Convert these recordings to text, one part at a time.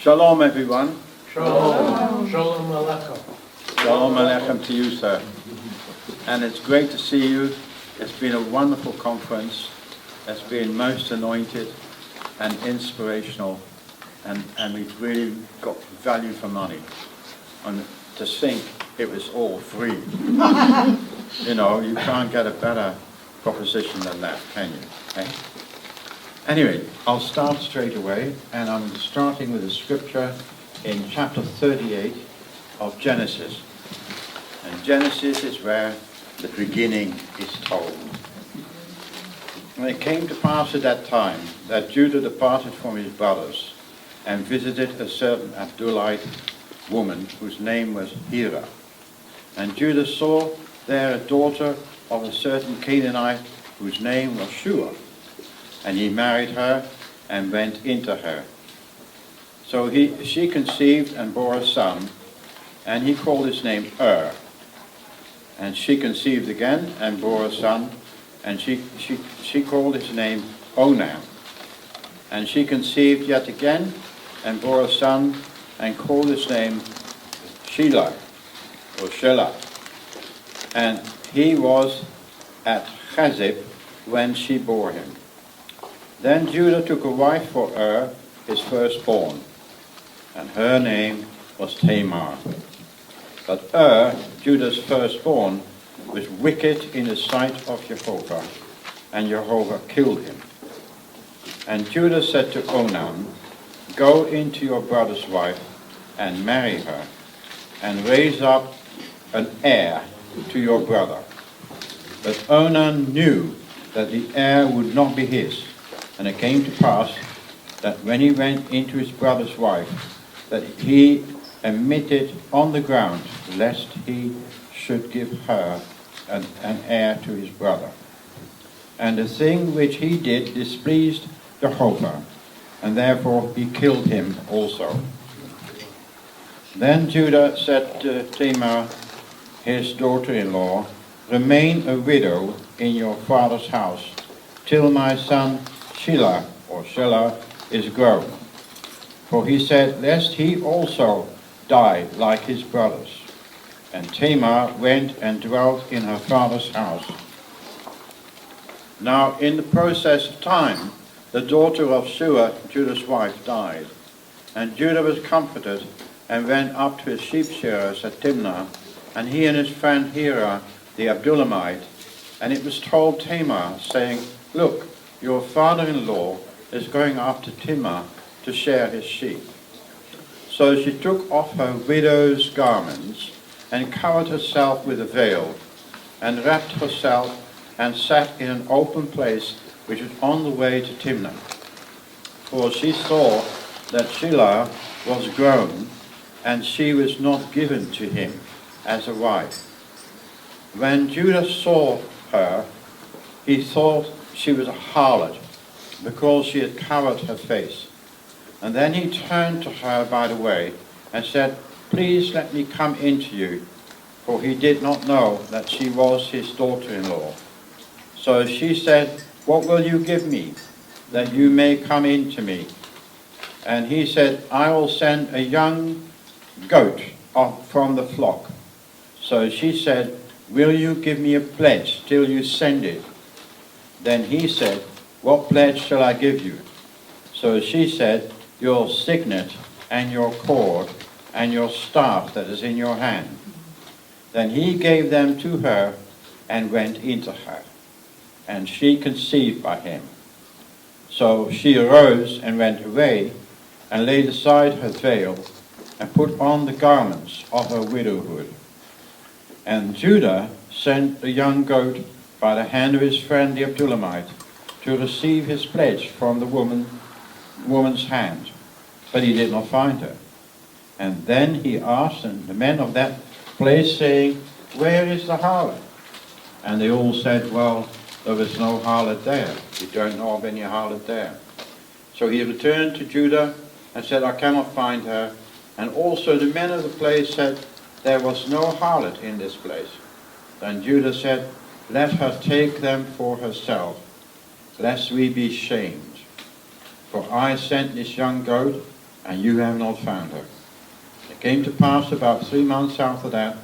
Shalom, everyone. Shalom. Shalom Aleichem. Shalom Aleichem to you, sir. And it's great to see you. It's been a wonderful conference. It's been most anointed and inspirational. And we've really got value for money. And to think it was all free. You know, you can't get a better proposition than that, can you? Okay? Anyway, I'll start straight away, and I'm starting with a scripture in chapter 38 of Genesis. And Genesis is where the beginning is told. And it came to pass at that time that Judah departed from his brothers and visited a certain Abdullite woman whose name was Hira. And Judah saw there a daughter of a certain Canaanite whose name was Shua. And he married her and went into her. So she conceived and bore a son, and he called his name And she conceived again and bore a son, and she called his name Onan. And she conceived yet again and bore a son, and called his name Shelah, or Shelah. And he was at Chazib when she bore him. Then Judah took a wife for his firstborn, and her name was Tamar. But Judah's firstborn, was wicked in the sight of Jehovah, and Jehovah killed him. And Judah said to Onan, "Go into your brother's wife, and marry her, and raise up an heir to your brother." But Onan knew that the heir would not be his. And it came to pass that when he went into his brother's wife, that he emitted on the ground, lest he should give her an heir to his brother. And the thing which he did displeased Jehovah, and therefore he killed him also. Then Judah said to Tamar, his daughter-in-law, "Remain a widow in your father's house, till my son Shelah, or Shelah, is grown." For he said, lest he also die like his brothers. And Tamar went and dwelt in her father's house. Now in the process of time, the daughter of Shua, Judah's wife, died. And Judah was comforted, and went up to his sheep shearers at Timnah, and he and his friend Hira, the Abdullamite. And it was told Tamar, saying, "Look, your father-in-law is going up to Timnah to shear his sheep." So she took off her widow's garments, and covered herself with a veil, and wrapped herself, and sat in an open place which was on the way to Timnah. For she saw that Shelah was grown, and she was not given to him as a wife. When Judah saw her, he thought she was a harlot, because she had covered her face. And then he turned to her by the way, and said, "Please let me come in to you," for he did not know that she was his daughter-in-law. So she said, "What will you give me, that you may come in to me?" And he said, "I will send a young goat from the flock." So she said, "Will you give me a pledge till you send it?" Then he said, "What pledge shall I give you?" So she said, "Your signet, and your cord, and your staff that is in your hand." Then he gave them to her, and went into her. And she conceived by him. So she arose and went away, and laid aside her veil, and put on the garments of her widowhood. And Judah sent the young goat by the hand of his friend the Abdullamite, to receive his pledge from the woman's hand. But he did not find her. And then he asked the men of that place, saying, "Where is the harlot?" And they all said, "Well, there was no harlot there. We don't know of any harlot there." So he returned to Judah and said, "I cannot find her." And also the men of the place said, "There was no harlot in this place." Then Judah said, "Let her take them for herself, lest we be shamed. For I sent this young goat, and you have not found her. It came to pass about 3 months after that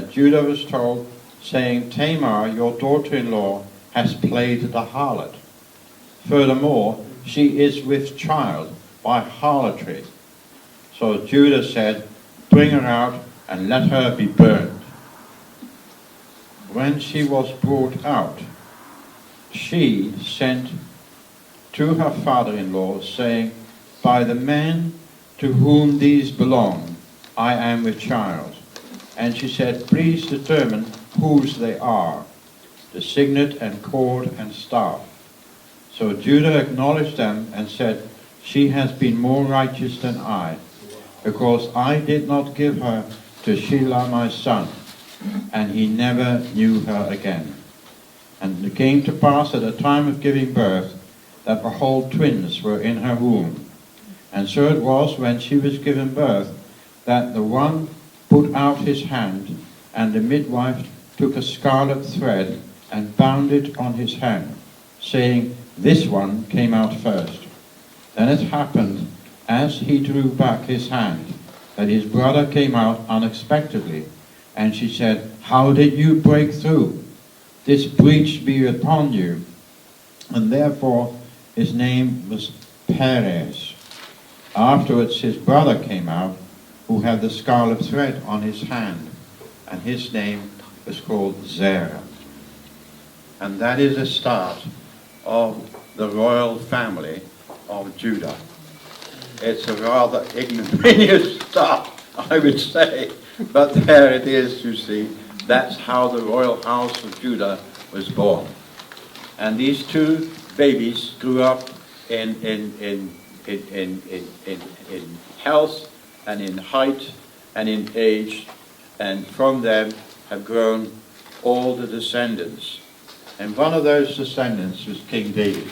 Judah was told, saying, Tamar, your daughter-in-law, has played the harlot. Furthermore, she is with child by harlotry. So Judah said, bring her out and let her be burned. When she was brought out, she sent to her father-in-law, saying, by the men to whom these belong, I am with child. And she said, please determine whose they are, the signet and cord and staff. So Judah acknowledged them and said, she has been more righteous than I, because I did not give her to Shelah my son, and he never knew her again. And it came to pass at the time of giving birth, that behold, twins were in her womb. And so it was, when she was given birth, that the one put out his hand, and the midwife took a scarlet thread and bound it on his hand, saying, this one came out first. Then it happened, as he drew back his hand, that his brother came out unexpectedly. And she said, how did you break through? This breach be upon you. And therefore his name was Perez. Afterwards his brother came out, who had the scarlet thread on his hand, and his name was called Zerah. And that is the start of the royal family of Judah. It's a rather ignominious start, I would say, but there it is, you see. That's how the royal house of Judah was born. And these two babies grew up in health and in height and in age, and from them have grown all the descendants. And one of those descendants was King David.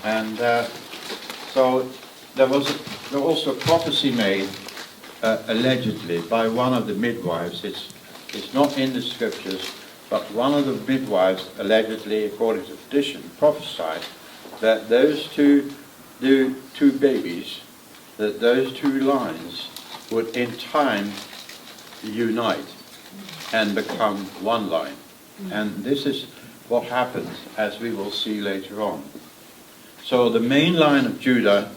And so there was also a prophecy made, allegedly, by one of the midwives. It's not in the scriptures, but one of the midwives, allegedly, according to tradition, prophesied that those two babies, that those two lines would in time unite and become one line. And this is what happened, as we will see later on. So the main line of Judah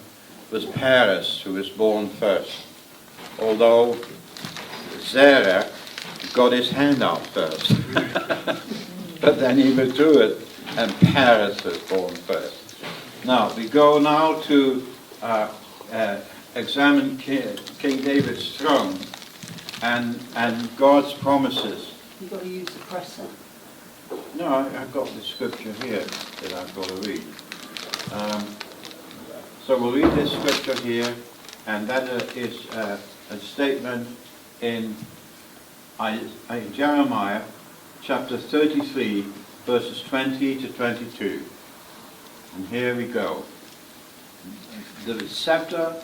was Perez, who was born first, although Zerah got his hand out first. But then he withdrew it, and Perez was born first. Now, we go now to examine King David's throne and God's promises. You've got to use the presser. No, I've got the scripture here that I've got to read. So we'll read this scripture here, and that is a statement in Jeremiah chapter 33, verses 20 to 22. And here we go. The scepter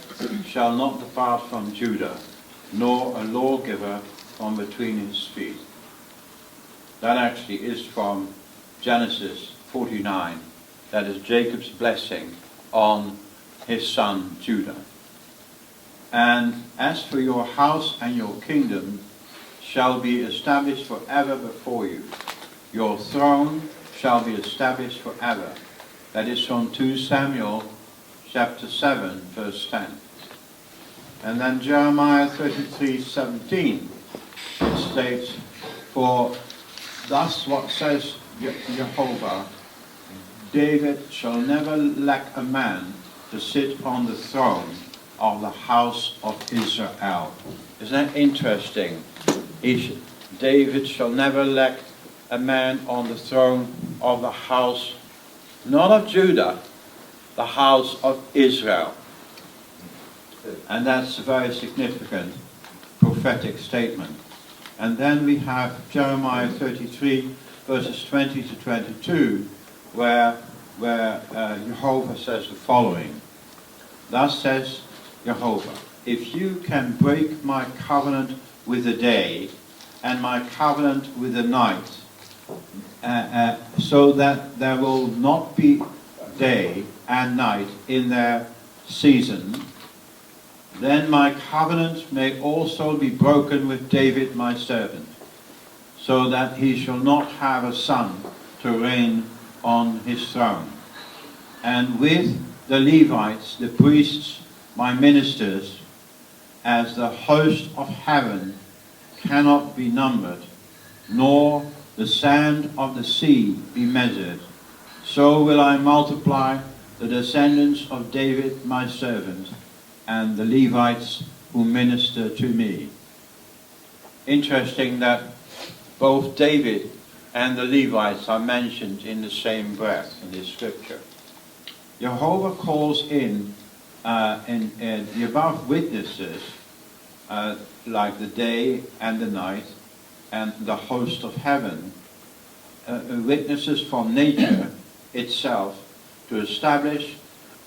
shall not depart from Judah, nor a lawgiver from between his feet. That actually is from Genesis 49. That is Jacob's blessing on his son Judah. And as for your house and your kingdom shall be established forever before you. Your throne shall be established forever. That is from 2 Samuel chapter 7, verse 10. And then Jeremiah 33:17, it states, for thus what says Jehovah, David shall never lack a man to sit on the throne of the house of Israel. Isn't that interesting? David shall never lack a man on the throne of the house, not of Judah, the house of Israel. And that's a very significant prophetic statement. And then we have Jeremiah 33, verses 20 to 22, where Jehovah says the following. Thus says Jehovah, if you can break my covenant with the day and my covenant with the night, so that there will not be day and night in their season, then my covenant may also be broken with David my servant, so that he shall not have a son to reign on his throne. And with the Levites, the priests, my ministers, as the host of heaven cannot be numbered, nor the sand of the sea be measured, so will I multiply the descendants of David my servant, and the Levites who minister to me. Interesting that both David and the Levites are mentioned in the same breath in this scripture. Jehovah calls in the above witnesses, like the day and the night, and the host of heaven, witnesses from nature itself, to establish,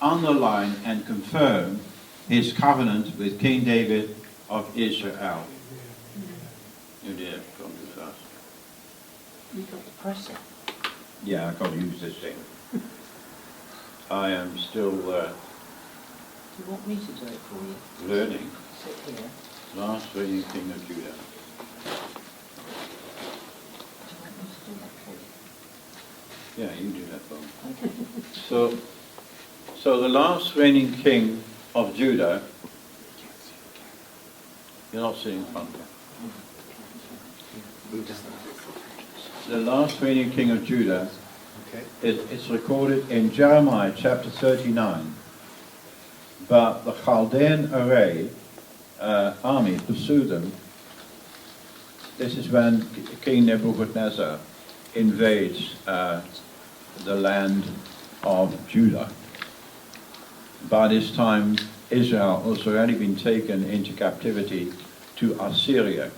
underline, and confirm his covenant with King David of Israel. You did it, gone too fast. You got the pressure. Yeah, I can't use this thing. I am still Do you want me to do it for you? learning. Sit here. Last reigning king of Judah. Do you want me to do that for you? Yeah, you do that for me. Okay. So the last reigning king of Judah, you're not sitting in front of me. The last reigning king of Judah, it's recorded in Jeremiah chapter 39. But the Chaldean army pursued them. This is when King Nebuchadnezzar invades the land of Judah. By this time, Israel has already been taken into captivity to Assyria.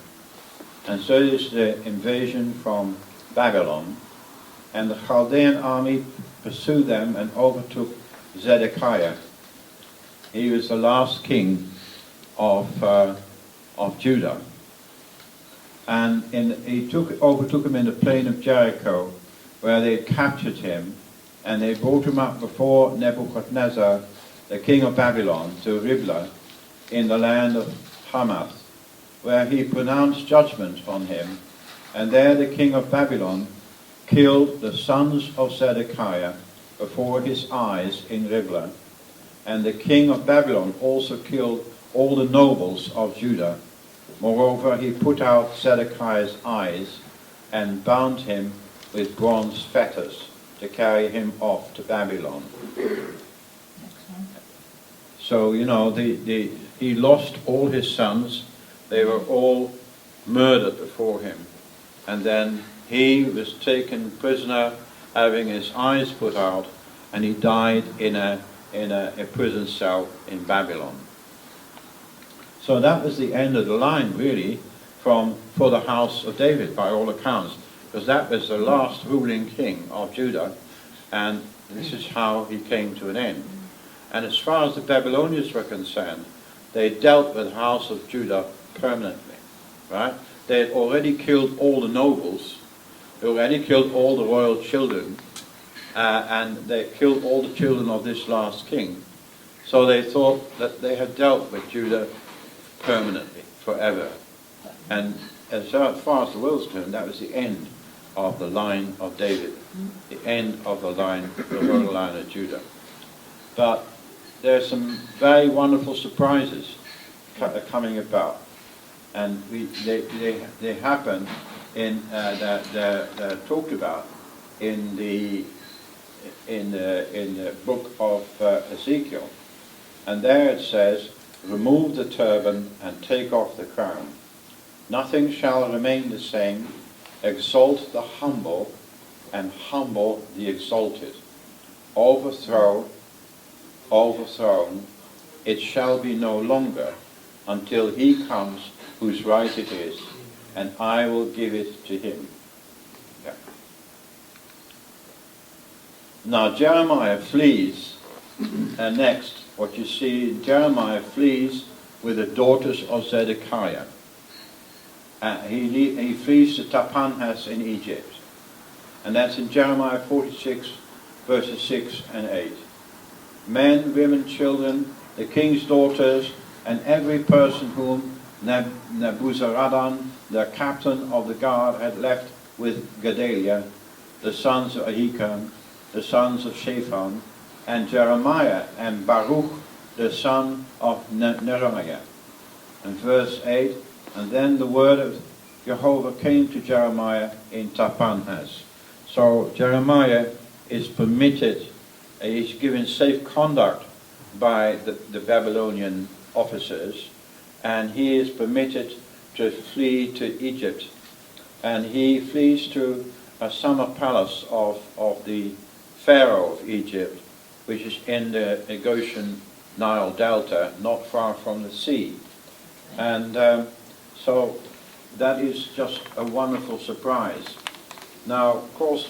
And so is the invasion from Babylon. And the Chaldean army pursued them and overtook Zedekiah. He was the last king of Judah. And he overtook him in the plain of Jericho, where they had captured him, and they brought him up before Nebuchadnezzar, the king of Babylon, to Riblah, in the land of Hamath, where he pronounced judgment on him. And there the king of Babylon killed the sons of Zedekiah before his eyes in Riblah. And the king of Babylon also killed all the nobles of Judah. Moreover, he put out Zedekiah's eyes and bound him with bronze fetters to carry him off to Babylon. So, you know, he lost all his sons. They were all murdered before him. And then he was taken prisoner, having his eyes put out, and he died in a prison cell in Babylon. So that was the end of the line, really, for the house of David, by all accounts, because that was the last ruling king of Judah, and this is how he came to an end. And as far as the Babylonians were concerned, they dealt with the house of Judah permanently, right? They had already killed all the nobles, they already killed all the royal children, and they killed all the children of this last king. So they thought that they had dealt with Judah permanently, forever. And as far as the world's concerned, that was the end of the line of David, the end of the royal line of Judah. But there are some very wonderful surprises coming about, and they happen in they're talked about in the book of Ezekiel, and there it says, "Remove the turban and take off the crown. Nothing shall remain the same. Exalt the humble and humble the exalted. Overthrown, it shall be no longer until he comes whose right it is, and I will give it to him." Yeah. Now Jeremiah flees, and next what you see, Jeremiah flees with the daughters of Zedekiah. He flees to Tahpanhes in Egypt, and that's in Jeremiah 46 verses 6 and 8. Men, women, children, the king's daughters, and every person whom Nebuzaradan, the captain of the guard, had left with Gedaliah, the sons of Ahikam, the sons of Shaphan, and Jeremiah, and Baruch, the son of Neriah. And verse 8, and then the word of Jehovah came to Jeremiah in Tapanhes. So Jeremiah is permitted, he's given safe conduct by the Babylonian officers, and he is permitted to flee to Egypt. And he flees to a summer palace of the Pharaoh of Egypt, which is in the Goshen Nile Delta, not far from the sea. And so that is just a wonderful surprise. Now, of course,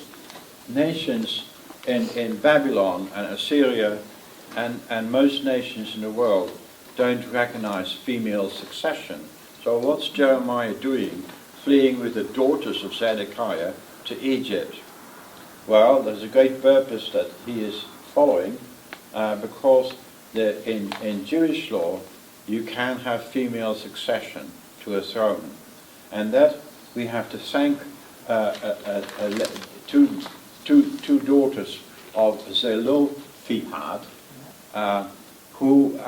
nations in Babylon and Assyria and most nations in the world don't recognize female succession. So what's Jeremiah doing, fleeing with the daughters of Zedekiah to Egypt? Well, there's a great purpose that he is following, because in Jewish law you can have female succession to a throne, and that we have to thank two daughters of Zelophehad, who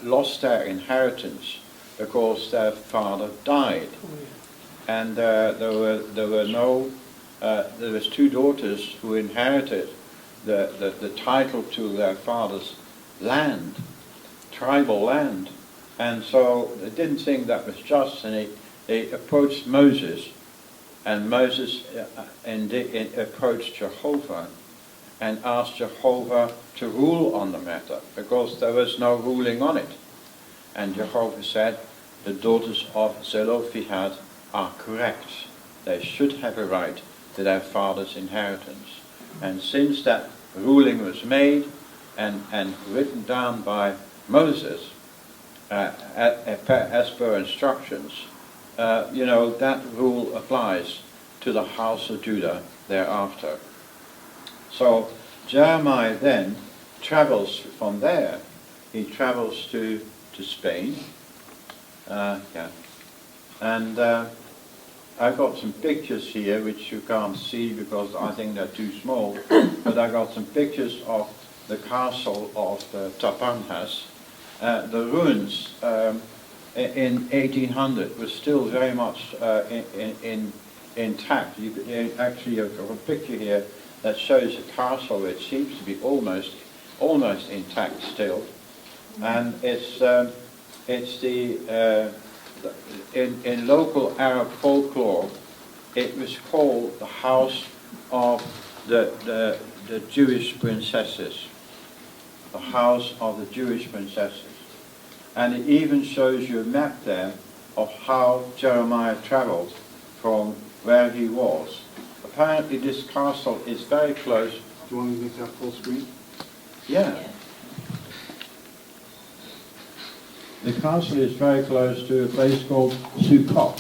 lost their inheritance because their father died, and there was two daughters who inherited the title to their father's land, tribal land, and so they didn't think that was just, and they approached Moses, and Moses approached Jehovah and asked Jehovah to rule on the matter, because there was no ruling on it. And Jehovah said, the daughters of Zelophehad are correct. They should have a right to their father's inheritance. And since that ruling was made and written down by Moses, as per instructions, that rule applies to the house of Judah thereafter. So Jeremiah then travels from there. He travels to Spain. And I've got some pictures here which you can't see because I think they're too small, but I got some pictures of the castle of Tapanhes. The ruins in 1800 were still very much intact. Actually, I've got a picture here that shows a castle which seems to be almost intact still, and it's in local Arab folklore, it was called the house of the Jewish princesses. The house of the Jewish princesses. And it even shows you a map there of how Jeremiah traveled from where he was. Apparently this castle is very close. Do you want me to make that full screen? Yeah. The castle is very close to a place called Sukkot,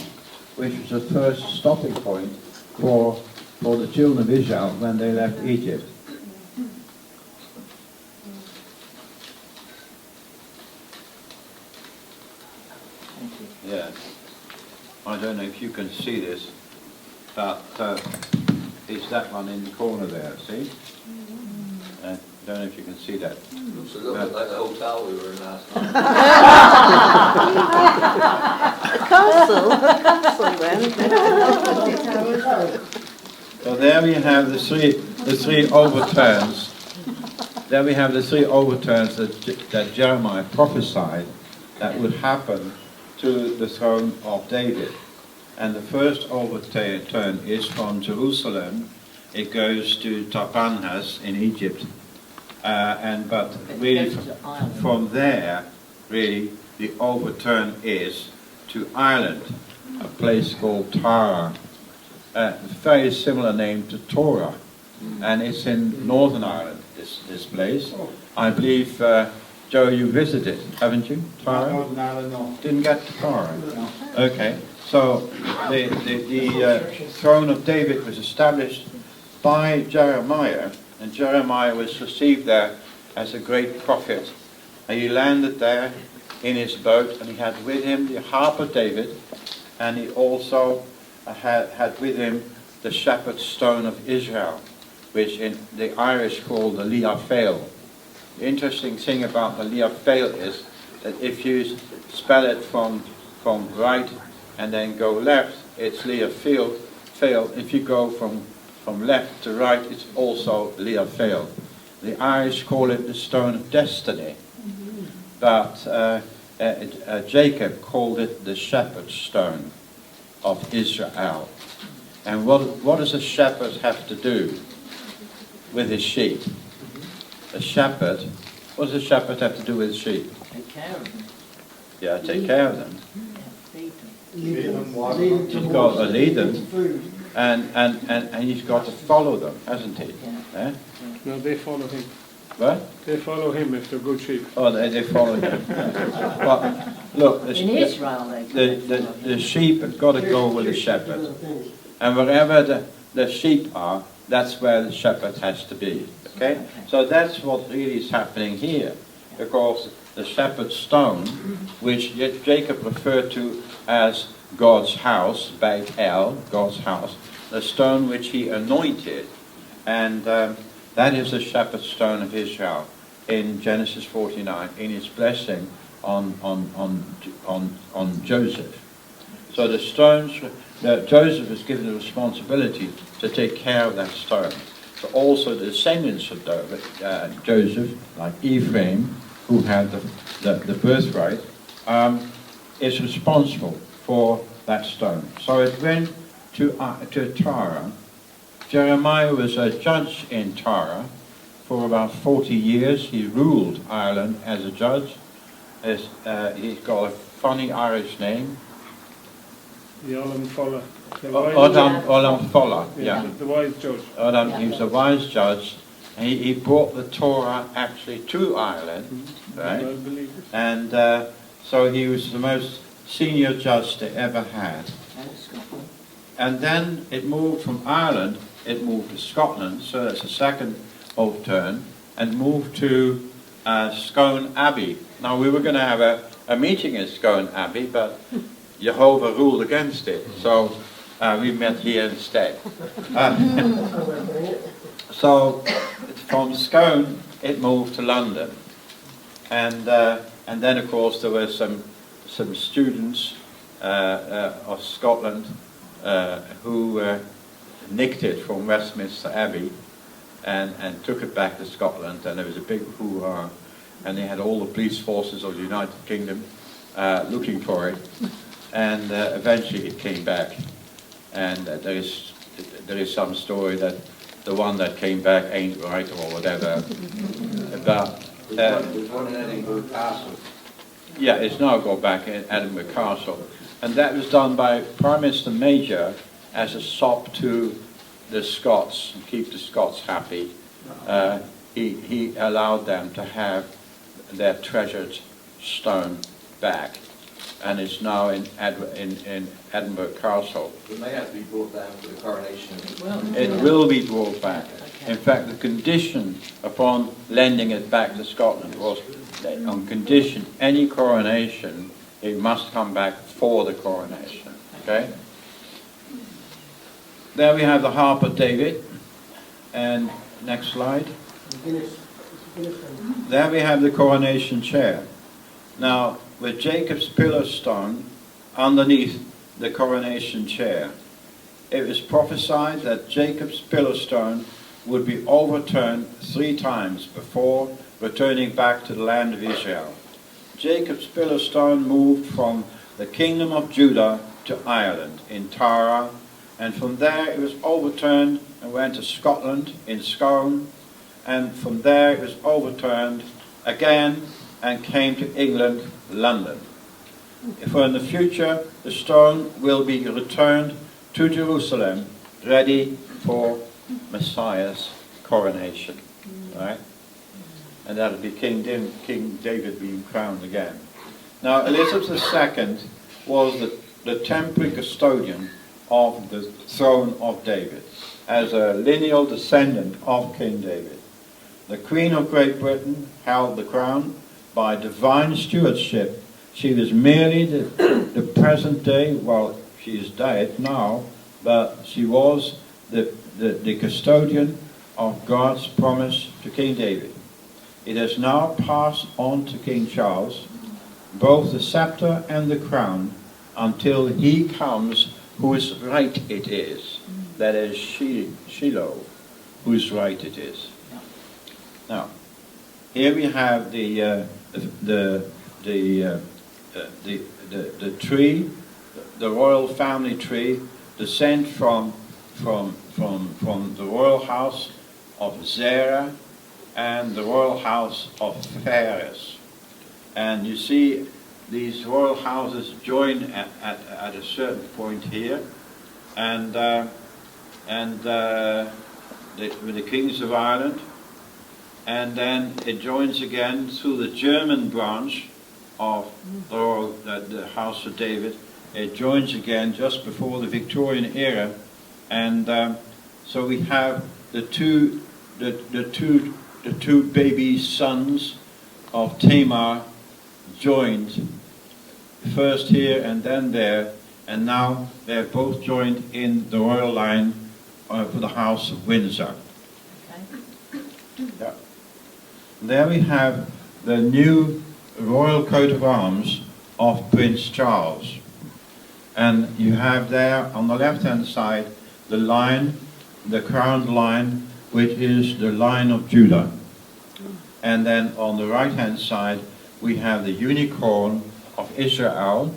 which was the first stopping point for the children of Israel when they left Egypt. Yeah. I don't know if you can see this, but it's that one in the corner there, see? I don't know if you can see that. Looks a little bit like the hotel we were in last night. The castle then. So there we have the three overturns. There we have the three overturns that Jeremiah prophesied that would happen to the throne of David. And the first overturn is from Jerusalem. It goes to Tapanhes in Egypt. But really from there, really, the overturn is to Ireland, a place called Tara. A very similar name to Torah. And it's in Northern Ireland, this place. I believe, Joe, you visited, haven't you, Tara? No. Didn't get to Tara? No. Okay. So the throne of David was established by Jeremiah, and Jeremiah was received there as a great prophet. And he landed there in his boat, and he had with him the harp of David, and he also had with him the shepherd's stone of Israel, which in the Irish call the Liafel. The interesting thing about the Liafel is that if you spell it from right and then go left, it's Liafel. If you go from left to right, it's also Liafel. The Irish call it the stone of destiny, but Jacob called it the shepherd's stone of Israel. And what does a shepherd have to do with his sheep? A shepherd, what does a shepherd have to do with his sheep? Take care of them. Yeah, take care of them. Feed them. Lead them, walk He's got to lead them, and he's got to follow them, hasn't he? Eh? No, they follow him. What? They follow him if they're good sheep. Oh, they follow him. But look, In Israel, the sheep have got to go with the shepherd. And wherever the sheep are, that's where the shepherd has to be. Okay? So that's what really is happening here. Because the shepherd's stone, which Jacob referred to as God's house, Beit El, God's house, the stone which he anointed, and that is the shepherd's stone of Israel in Genesis 49, in his blessing on Joseph. So the stones, Joseph is given the responsibility to take care of that stone. So also the descendants of Joseph, like Ephraim, who had the birthright, is responsible for that stone. So it went to Tara. Jeremiah was a judge in Tara for about 40 years. He ruled Ireland as a judge. He's got a funny Irish name. The Olam Fola. Olam Fola, yeah. The wise judge. He was a wise judge. And he brought the Torah actually to Ireland, right? I believe it. And so he was the most senior judge they ever had. And then it moved from Ireland, it moved to Scotland, so that's the second overturn, and moved to Scone Abbey. Now we were going to have a meeting in Scone Abbey, but Jehovah ruled against it, so we met here instead. So from Scone it moved to London, and then of course there were some students of Scotland who nicked it from Westminster Abbey and took it back to Scotland, and there was a big hoo-ha, and they had all the police forces of the United Kingdom looking for it, and eventually it came back, and there is some story that the one that came back ain't right or whatever, but There's one in Edinburgh Castle. yeah, it's now got back in Edinburgh Castle, and that was done by Prime Minister Major as a sop to the Scots, and keep the Scots happy. He allowed them to have their treasured stone back, and it's now in Edinburgh Castle. It may have to be brought down for the coronation. It will be brought back. In fact, the condition upon lending it back to Scotland was that on condition any coronation, it must come back for the coronation. Okay? There we have the harp of David. And next slide. There we have the coronation chair. Now, with Jacob's pillar stone underneath the coronation chair, it was prophesied that Jacob's pillar stone would be overturned 3 times before returning back to the land of Israel. Jacob's pillar stone moved from the kingdom of Judah to Ireland in Tara, and from there it was overturned and went to Scotland in Scone, and from there it was overturned again and came to England, London. For in the future the stone will be returned to Jerusalem, ready for Messiah's coronation. Right? And that'll be King David being crowned again. Now Elizabeth II was the temporary custodian of the throne of David, as a lineal descendant of King David. The Queen of Great Britain held the crown by divine stewardship She was merely the present day, well, she is dead now, but she was the custodian of God's promise to King David. It has now passed on to King Charles, both the scepter and the crown, until he comes whose right it is. That is Shiloh, whose right it is. Now, here we have the tree, the royal family tree, descent from the royal house of Zerah and the royal house of Phares. And you see these royal houses join at a certain point here, and with the kings of Ireland, and then it joins again through the German branch of the House of David. It joins again just before the Victorian era, and so we have the two baby sons of Tamar joined, first here and then there, and now they're both joined in the royal line for the House of Windsor. Okay. Yeah. There we have the new royal coat of arms of Prince Charles. And you have there on the left-hand side the line, the crowned line, which is the line of Judah. And then on the right-hand side we have the unicorn of Israel.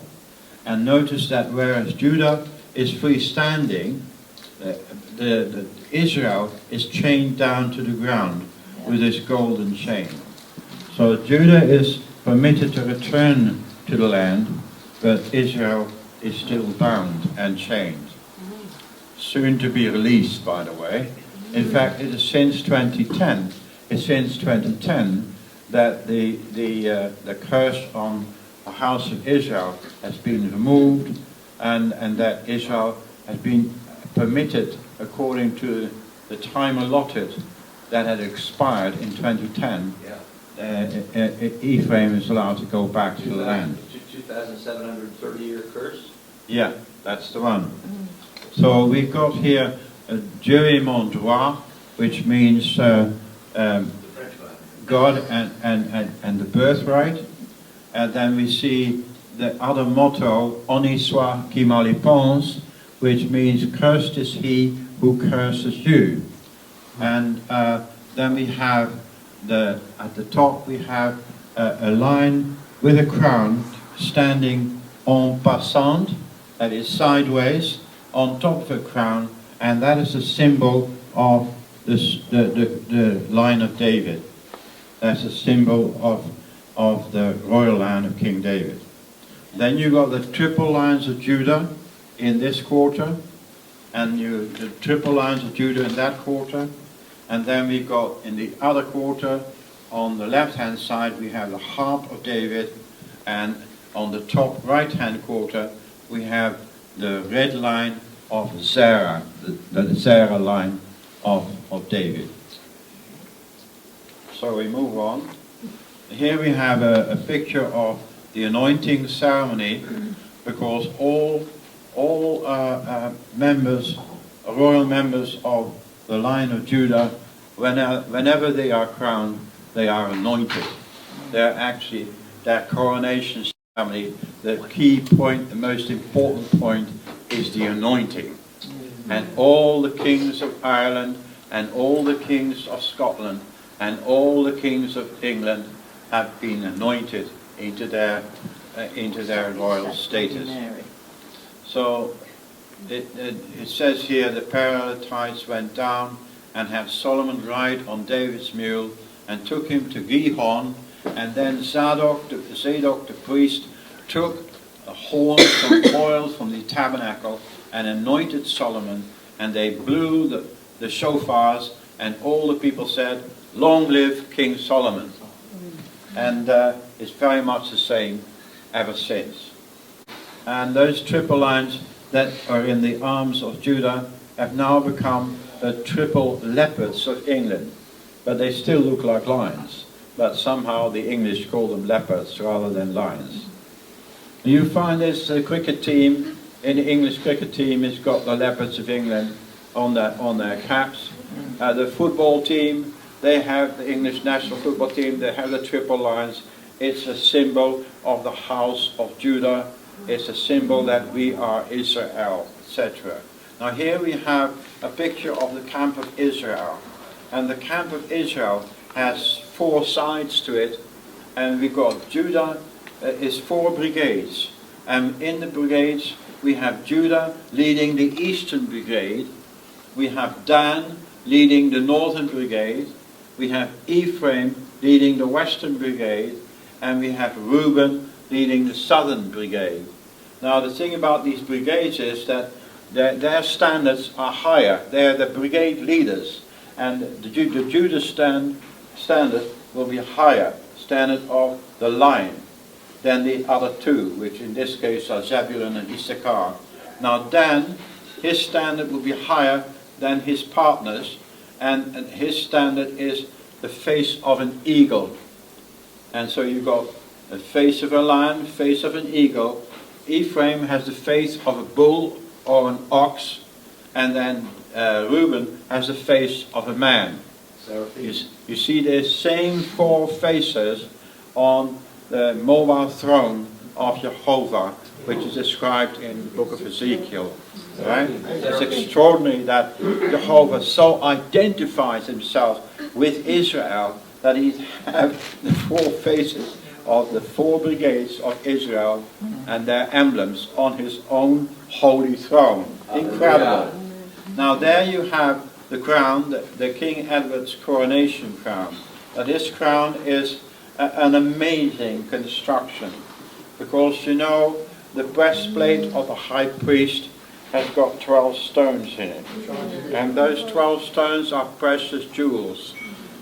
And notice that whereas Judah is freestanding, the Israel is chained down to the ground with this golden chain. So Judah is permitted to return to the land, but Israel is still bound and chained. Soon to be released, by the way. In fact, it is since 2010. It's since 2010 that the curse on the house of Israel has been removed, and that Israel has been permitted, according to the time allotted that had expired in 2010, Ephraim is allowed to go back to the land. 2,730-year curse? Yeah, that's the one. So we've got here Dieu droit, which means The French flag. God and the birthright. And then we see the other motto, Honi soit qui mal y pense, which means cursed is he who curses you. And then we have at the top we have a line with a crown standing en passant, that is sideways, on top of a crown, and that is a symbol of the line of David. That's a symbol of the royal line of King David. Then you got the triple lines of Judah in this quarter, and the triple lines of Judah in that quarter, and then we got in the other quarter, on the left-hand side, we have the harp of David, and on the top right-hand quarter, we have the red line of Zerah, the Zerah line of David. So we move on. Here we have a picture of the anointing ceremony, because all royal members of the line of Judah, whenever they are crowned, they are anointed. They're actually, their coronation ceremony, the key point, the most important point is the anointing. And all the kings of Ireland and all the kings of Scotland and all the kings of England have been anointed into their royal status. So it says here, the Paralitites went down and had Solomon ride on David's mule and took him to Gihon, and then Zadok the priest took a horn from oil from the tabernacle and anointed Solomon, and they blew the shofars, and all the people said, "Long live King Solomon." And it's very much the same ever since. And those triple lines that are in the arms of Judah have now become the triple leopards of England. But they still look like lions. But somehow the English call them leopards rather than lions. You find this cricket team, in the English cricket team, has got the Leopards of England on their caps. The football team, they have the English national football team, they have the triple lines. It's a symbol of the house of Judah. It's a symbol that we are Israel, etc. Now here we have a picture of the camp of Israel. And the camp of Israel has 4 sides to it. And we've got Judah is 4 brigades. And in the brigades we have Judah leading the eastern brigade. We have Dan leading the northern brigade. We have Ephraim leading the western brigade. And we have Reuben leading the southern brigade. Now the thing about these brigades is that their standards are higher. They're the brigade leaders. And the Judah standard will be higher, standard of the line, than the other 2, which in this case are Zebulun and Issachar. Now Dan, his standard will be higher than his partners, and his standard is the face of an eagle. And so you've got the face of a lion, face of an eagle. Ephraim has the face of a bull or an ox, and then Reuben has the face of a man. You see the same 4 faces on the mobile throne of Jehovah, which is described in the book of Ezekiel. Right? It's extraordinary that Jehovah so identifies himself with Israel that he has the 4 faces of the 4 brigades of Israel and their emblems on his own holy throne. Incredible. Now there you have the crown, the King Edward's coronation crown. Now this crown is an amazing construction, because you know the breastplate of the high priest has got 12 stones in it. And those 12 stones are precious jewels.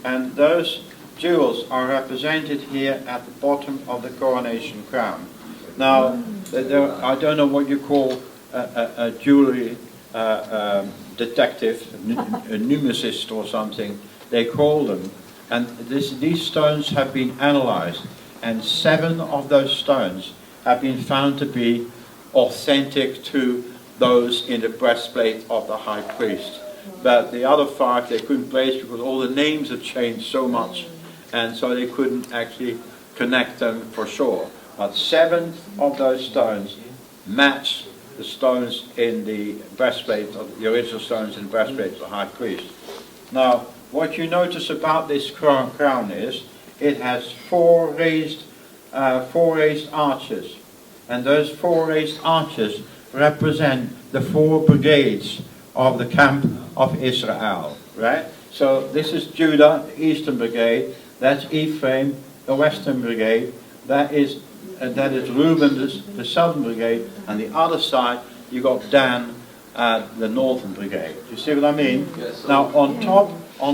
And those jewels are represented here at the bottom of the coronation crown. Now, I don't know what you call a jewelry detective, a numismatist or something, they call them. And these stones have been analyzed, and 7 of those stones have been found to be authentic to those in the breastplate of the high priest. But the other 5 they couldn't place because all the names have changed so much, and so they couldn't actually connect them for sure. But 7 of those stones match the stones in the breastplate, of the original stones in the breastplate of the high priest. Now, what you notice about this crown is it has 4 raised arches, and those 4 raised arches represent the 4 brigades of the camp of Israel, right? So this is Judah, the eastern brigade. That's Ephraim, the western brigade. That is Reuben, the southern brigade, and the other side you got Dan, the northern brigade. You see what I mean? Yes. Now on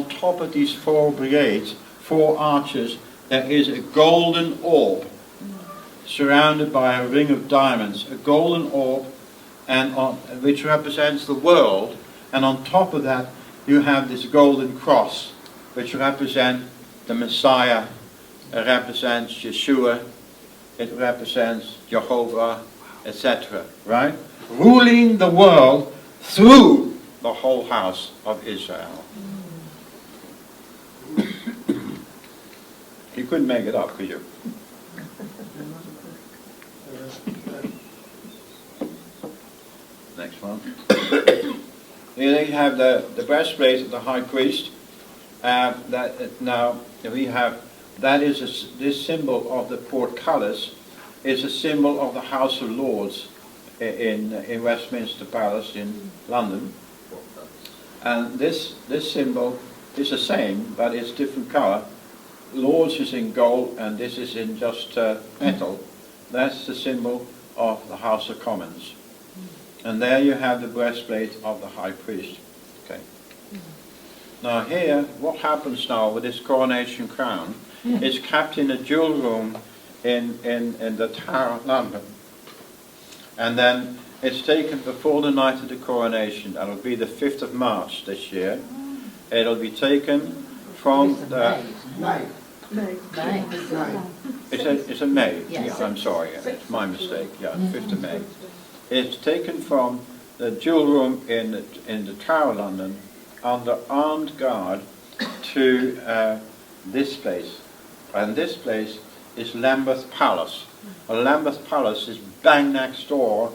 top of these 4 brigades, 4 arches, there is a golden orb surrounded by a ring of diamonds, a golden orb, and which represents the world, and on top of that you have this golden cross, which represents the Messiah, it represents Yeshua, it represents Jehovah, etc. Right? Ruling the world through the whole house of Israel. You couldn't make it up, could you? Next one. Here you have the breastplate of the high priest. Now we have this symbol of the portcullis is a symbol of the House of Lords in Westminster Palace in London. And this symbol is the same, but it's different colour. Lords is in gold, and this is in just metal. That's the symbol of the House of Commons. And there you have the breastplate of the high priest. Okay. Now here, what happens now with this coronation crown is kept in a jewel room in the Tower of London. And then it's taken before the night of the coronation. That'll be the 5th of March this year. It'll be taken from the... May. It's a May. Yes. Yeah, I'm sorry, it's my mistake. Yeah, 5th of May. It's taken from the jewel room in the Tower of London under armed guard to this place. And this place is Lambeth Palace. And Lambeth Palace is bang next door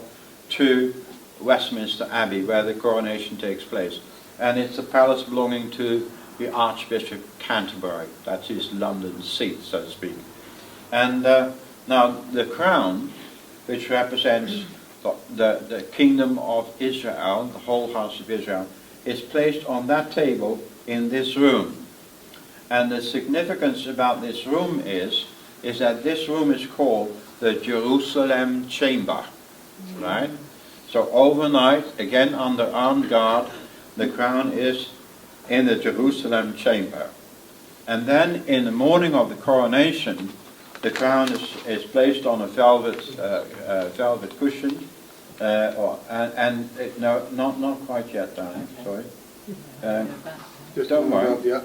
to Westminster Abbey, where the coronation takes place. And it's a palace belonging to the Archbishop of Canterbury. That's his London seat, so to speak. And now the crown, which represents the kingdom of Israel, the whole house of Israel, is placed on that table in this room. And the significance about this room is that this room is called the Jerusalem Chamber, right? So overnight, again under armed guard, the crown is in the Jerusalem Chamber. And then in the morning of the coronation, the crown is placed on a velvet cushion. No, not quite yet, darling. Sorry. Just Don't worry. about, yeah.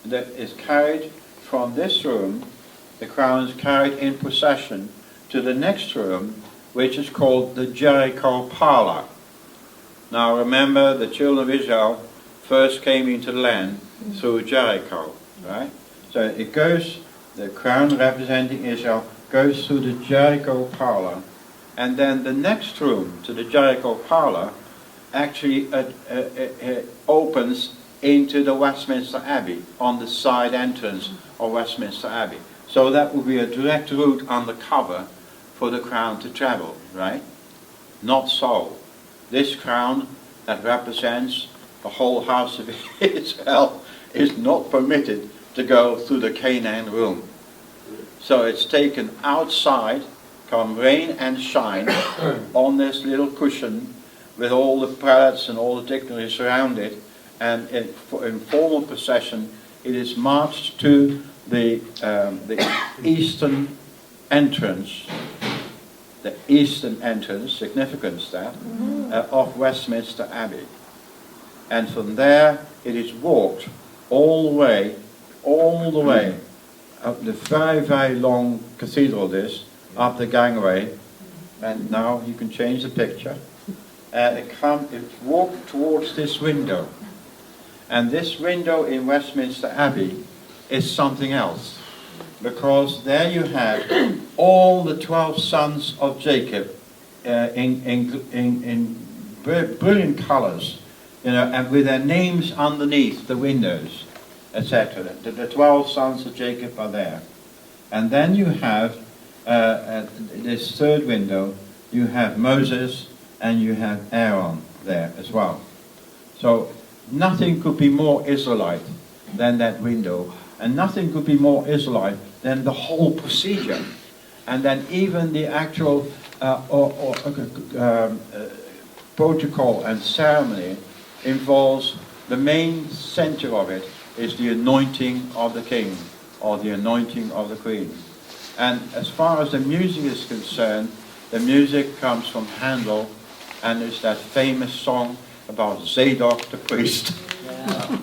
That is carried from this room. The crown is carried in procession to the next room, which is called the Jericho Parlor. Now remember, the children of Israel first came into the land through Jericho, right? So it goes, the crown representing Israel goes through the Jericho Parlor, and then the next room to the Jericho Parlor actually opens into the Westminster Abbey, on the side entrance of Westminster Abbey. So that would be a direct route undercover for the crown to travel, right? Not so. This crown that represents the whole house of Israel is not permitted to go through the Canaan room. So it's taken outside, come rain and shine, on this little cushion with all the prelates and all the dignitaries around it, and in formal procession it is marched to the eastern entrance, significance that, of Westminster Abbey. And from there it is walked all the way up the very, very long cathedral this, up the gangway, and now you can change the picture. It's walked towards this window. And this window in Westminster Abbey is something else, because there you have all the 12 sons of Jacob in brilliant colours, and with their names underneath the windows, etc. The 12 sons of Jacob are there. And then you have, at this third window, you have Moses and you have Aaron there as well. So nothing could be more Israelite than that window, and nothing could be more Israelite than the whole procedure. And then even the actual protocol and ceremony involves, the main center of it is the anointing of the king or the anointing of the queen. And as far as the music is concerned, the music comes from Handel, and it's that famous song about Zadok the priest. Yeah.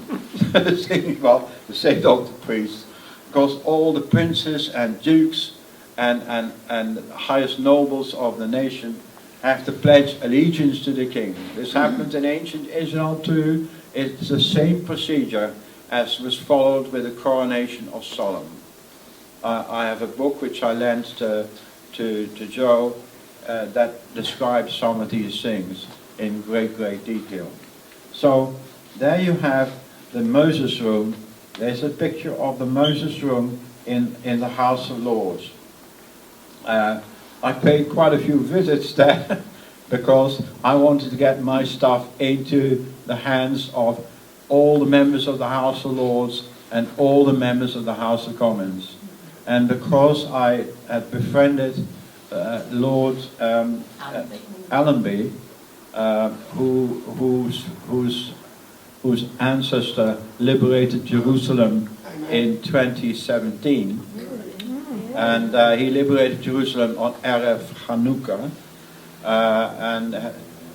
Singing about the Zadok the priest, because all the princes and dukes and highest nobles of the nation have to pledge allegiance to the king. This happens in ancient Israel too. It's the same procedure as was followed with the coronation of Solomon. I have a book which I lent to Joe that describes some of these things in great detail. So there you have the Moses room. There's a picture of the Moses room in the House of Lords. I paid quite a few visits there because I wanted to get my stuff into the hands of all the members of the House of Lords and all the members of the House of Commons. And because I had befriended Lord Allenby, whose ancestor liberated Jerusalem in 2017, and he liberated Jerusalem on Erev Hanukkah,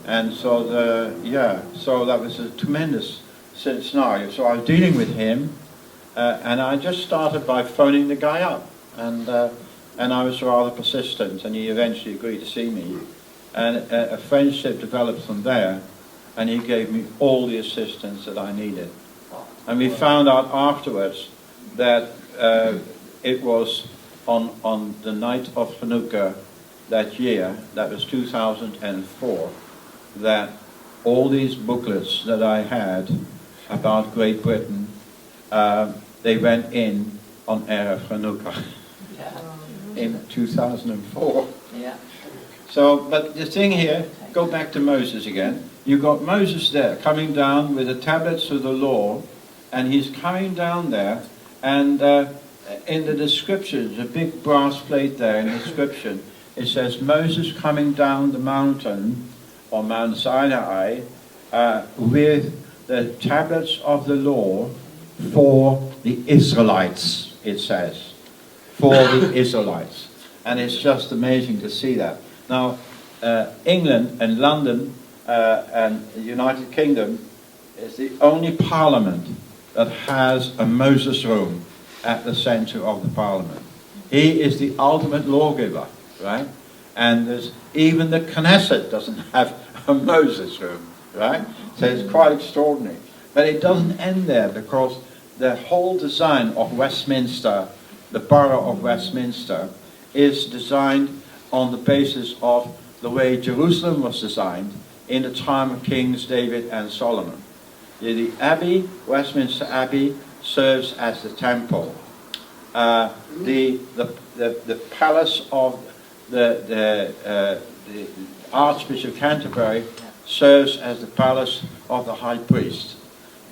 and so so that was a tremendous scenario. So I was dealing with him, And I just started by phoning the guy up, and I was rather persistent, and he eventually agreed to see me. And a friendship developed from there, and he gave me all the assistance that I needed. And we found out afterwards that it was on the night of Hanukkah that year, that was 2004, that all these booklets that I had about Great Britain, they went in on Erev Hanukkah in 2004. Yeah. So, but the thing here, go back to Moses again. You've got Moses there coming down with the tablets of the law, and he's coming down there, and in the description, there's a big brass plate there in the description. It says Moses coming down the mountain, or Mount Sinai, with the tablets of the law for the Israelites, it says. For the Israelites. And it's just amazing to see that. Now, England and London and the United Kingdom is the only parliament that has a Moses room at the center of the parliament. He is the ultimate lawgiver, right? And there's, even the Knesset doesn't have a Moses room, right? So it's quite extraordinary. But it doesn't end there, because the whole design of Westminster, the borough of Westminster, is designed on the basis of the way Jerusalem was designed in the time of Kings David and Solomon. The Abbey, Westminster Abbey, serves as the temple. The palace of the Archbishop of Canterbury serves as the palace of the high priest.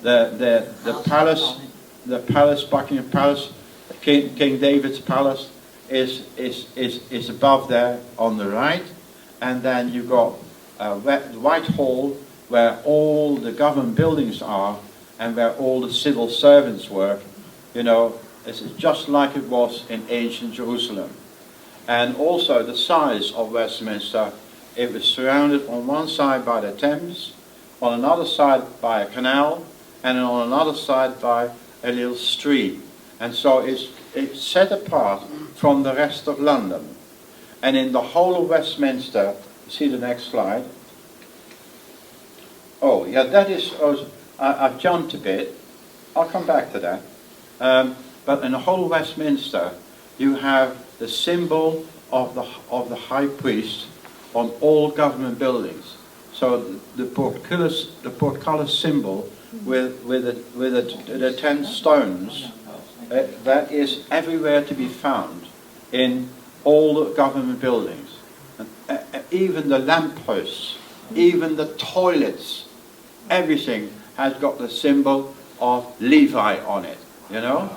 The palace, Buckingham Palace, King David's palace, is above there on the right, and then you've got Whitehall, where all the government buildings are, and where all the civil servants work. You know, it's just like it was in ancient Jerusalem. And also the size of Westminster, it was surrounded on one side by the Thames, on another side by a canal, and on another side by a little stream. And so it's set apart from the rest of London. And in the whole of Westminster, see the next slide. Oh, yeah, that is, I've jumped a bit. I'll come back to that. But in the whole of Westminster, you have the symbol of the high priest on all government buildings. So the portcullis symbol with the 10 stones, that is everywhere to be found in all the government buildings. And, even the lampposts, even the toilets, everything has got the symbol of Levi on it, you know?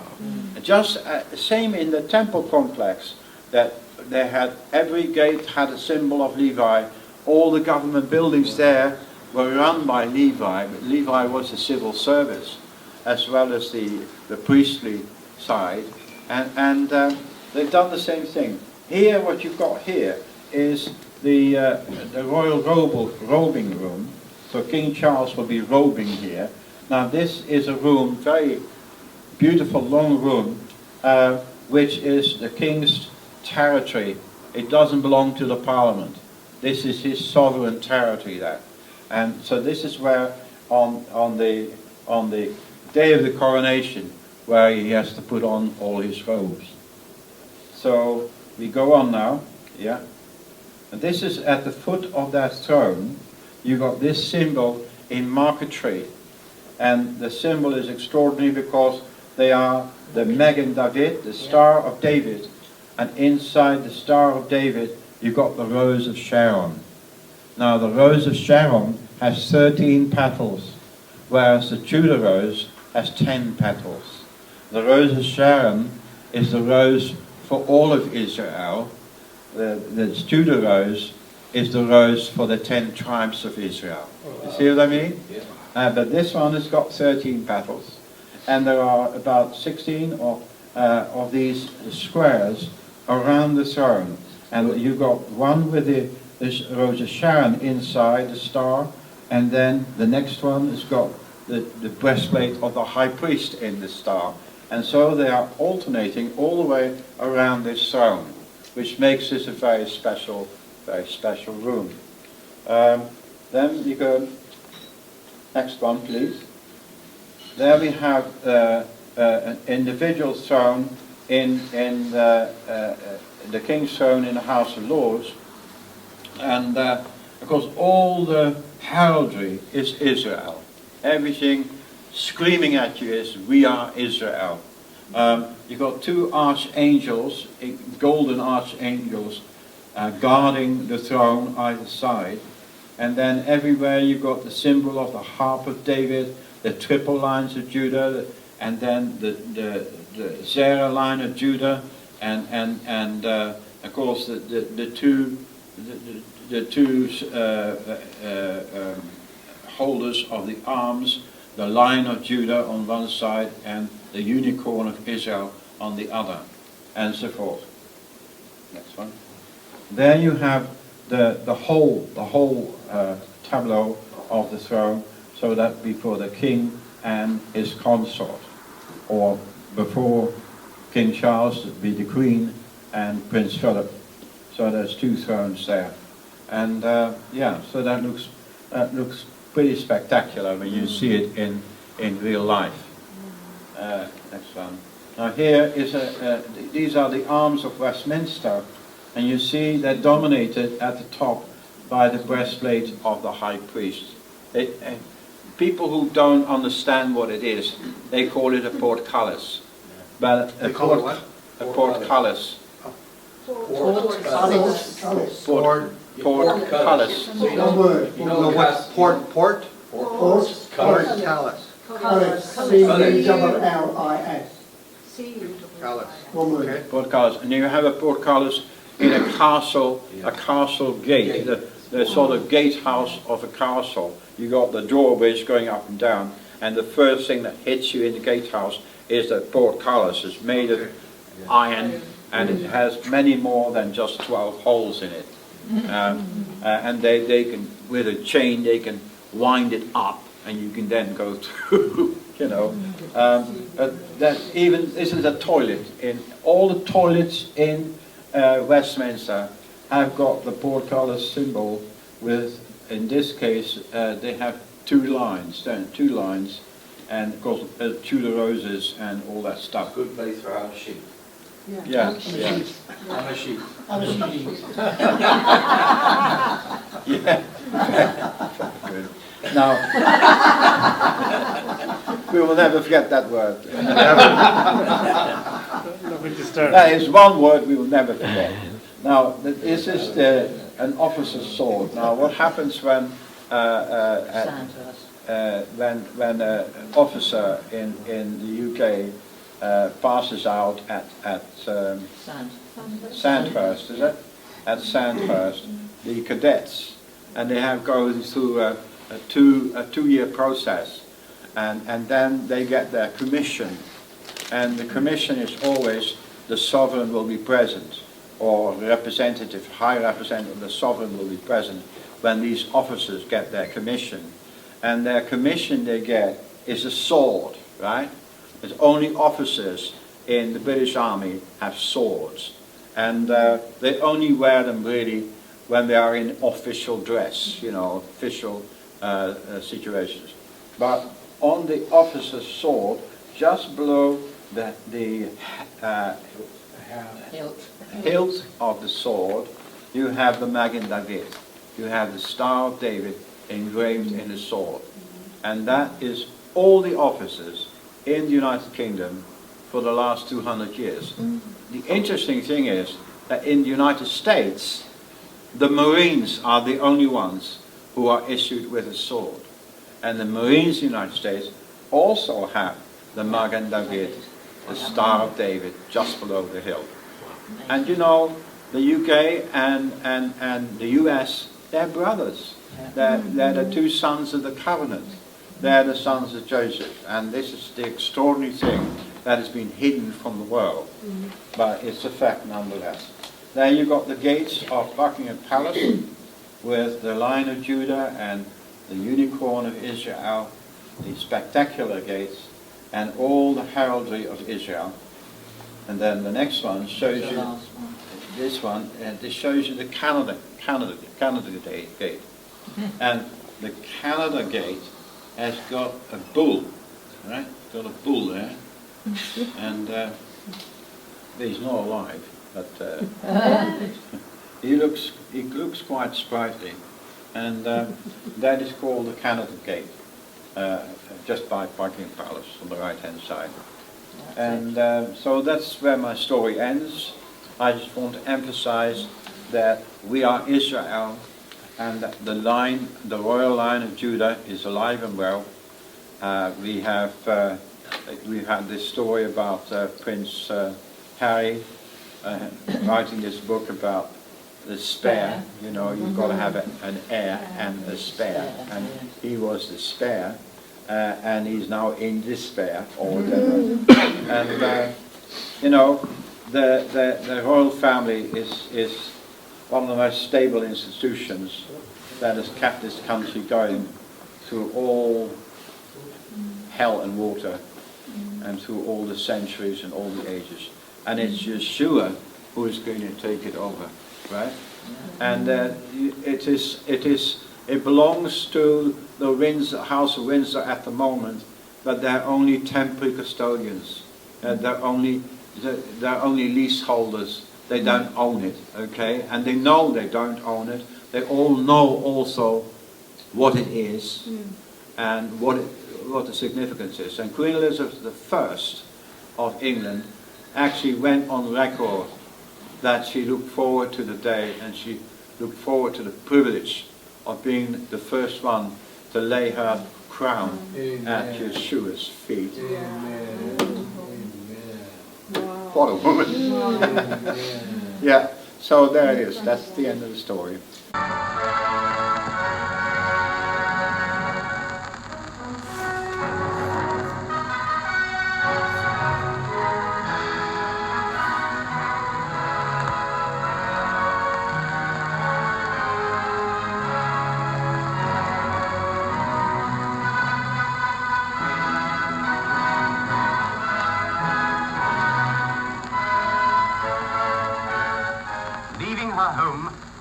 Just same in the temple complex, that they had, every gate had a symbol of Levi. All the government buildings there were run by Levi, but Levi was the civil service as well as the priestly side, and they've done the same thing. Here, what you've got here is the royal robing room. So King Charles will be robing here. Now this is a room, very beautiful long room, which is the king's territory. It doesn't belong to the parliament. This is his sovereign territory there. And so this is where on the day of the coronation, where he has to put on all his robes. So we go on now, yeah. And this is at the foot of that throne. You got this symbol in marquetry, and the symbol is extraordinary because they are the Magen David, the Star of David, and inside the Star of David you've got the Rose of Sharon. Now the Rose of Sharon has 13 petals, whereas the Tudor Rose has 10 petals. The Rose of Sharon is the rose for all of Israel. The Tudor Rose is the rose for the 10 tribes of Israel. You see what I mean? But this one has got 13 petals, and there are about 16 of these squares around the throne. And you've got one with this Rose of Sharon inside the star, and then the next one has got the breastplate of the high priest in the star. And so they are alternating all the way around this throne, which makes this a very special room. Then you go, next one please. There we have an individual throne in the King's throne in the House of Lords. And of course all the heraldry is Israel. Everything screaming at you is, we are Israel. You've got two archangels, golden archangels, guarding the throne either side. And then everywhere you've got the symbol of the harp of David, the triple lines of Judah, and then the Zerah line of Judah, and of course the two holders of the arms, the Lion of Judah on one side and the unicorn of Israel on the other, and so forth. Next one. There you have the whole tableau of the throne, so that before the king and his consort, or before King Charles, it'd be the Queen and Prince Philip. So there's two thrones there, and yeah, so that looks pretty spectacular when you see it in real life. Next one. Now here is these are the arms of Westminster, and you see they're dominated at the top by the breastplate of the high priest. People who don't understand what it is, they call it a portcullis. But a portcullis. Portcullis. So you One word. you know what Portcullis. C-U-double-L-I-S. Cullis. One word. Portcullis. And you have a portcullis in a castle gate, the sort of gatehouse of a castle. You got the doorways going up and down, and the first thing that hits you in the gatehouse is the portcullis. It's made of iron, and it has many more than just 12 holes in it. And they can, with a chain, they can wind it up, and you can then go through. You know, that even this is a toilet. In all the toilets in Westminster have got the portcullis symbol with, in this case, they have two lines, and of course Tudor roses and all that stuff. Good place for our sheep. Yeah. I'm a sheep. Yeah. Good. Now, we will never forget that word. Nothing to start. That is one word we will never forget. Now, this is an officer's sword. Now, what happens when an officer in the UK passes out at Sandhurst, is it? At Sandhurst, the cadets, and they have gone through a two-year process, and then they get their commission, and the commission is always the sovereign will be present, or representative, high representative of the sovereign will be present when these officers get their commission. And their commission they get is a sword, right? There's only officers in the British Army have swords, and they only wear them really when they are in official dress, you know, official situations. But on the officer's sword, just below the hilt of the sword, you have the Magen David. You have the Star of David engraved in the sword. And that is all the officers in the United Kingdom for the last 200 years. The interesting thing is that in the United States, the Marines are the only ones who are issued with a sword. And the Marines in the United States also have the Magen David, the Star of David, just below the hilt. And you know, the UK and the US, they're brothers. They're the two sons of the covenant. They're the sons of Joseph. And this is the extraordinary thing that has been hidden from the world. But it's a fact nonetheless. There you've got the gates of Buckingham Palace with the Lion of Judah and the unicorn of Israel, the spectacular gates. and all the heraldry of Israel. And then the next one shows The you last one. this one, and this shows you the Canada gate. And the Canada gate has got a bull, right? It's got a bull there, and he's not alive, but he looks quite sprightly, and that is called the Canada gate, just by Buckingham Palace on the right-hand side. And so that's where my story ends. I just want to emphasize that we are Israel, and that the royal line of Judah is alive and well. We've had this story about Prince Harry writing this book about the spare. You know, you've got to have an heir and a spare, and he was the spare. And he's now in despair or whatever. And you know, the royal family is one of the most stable institutions that has kept this country going through all hell and water and through all the centuries and all the ages. And it's Yeshua who is going to take it over, right? And it belongs to the House of Windsor at the moment, but they're only temporary custodians. They're only leaseholders. They don't own it, okay? And they know they don't own it. They all know also what it is and what the significance is. And Queen Elizabeth I of England actually went on record that she looked forward to the day and she looked forward to the privilege of being the first one to lay her crown at Yeshua's feet. What a woman. Yeah, so there it is. That's the end of the story.